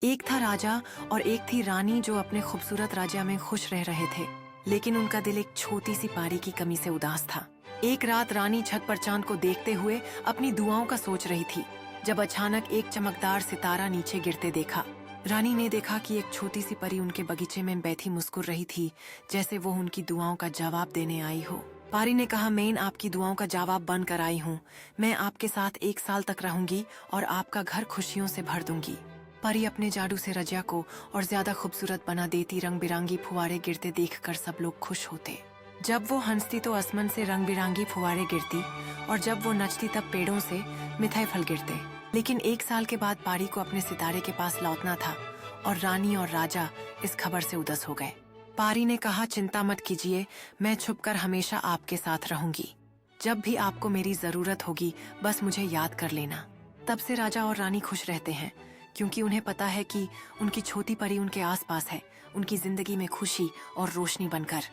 एक था राजा और एक थी रानी जो अपने खूबसूरत राज्य में खुश रह रहे थे, लेकिन उनका दिल एक छोटी सी पारी की कमी से उदास था। एक रात रानी छत पर चांद को देखते हुए अपनी दुआओं का सोच रही थी, जब अचानक एक चमकदार सितारा नीचे गिरते देखा। रानी ने देखा कि एक छोटी सी परी उनके बगीचे में बैठी मुस्कुर रही थी, जैसे वो उनकी दुआओं का जवाब देने आई हो। पारी ने कहा, मैं आपकी दुआओं का जवाब बनकर आई हूँ। मैं आपके साथ 1 साल तक रहूंगी और आपका घर खुशियों से भर दूंगी। परी अपने जादू से रजिया को और ज्यादा खूबसूरत बना देती। रंग बिरंगी फुवारे गिरते देखकर सब लोग खुश होते। जब वो हंसती तो आसमान से रंग बिरंगी फुवारे गिरती, और जब वो नचती तब पेड़ों से मिठाई फल गिरते। लेकिन 1 साल के बाद पारी को अपने सितारे के पास लौटना था, और रानी और राजा इस खबर से उदास हो गए। पारी ने कहा, चिंता मत कीजिए, मैं छुपकर हमेशा आपके साथ रहूंगी। जब भी आपको मेरी जरूरत होगी बस मुझे याद कर लेना। तब से राजा और रानी खुश रहते हैं, क्योंकि उन्हें पता है कि उनकी छोटी परी उनके आसपास है, उनकी जिंदगी में खुशी और रोशनी बनकर।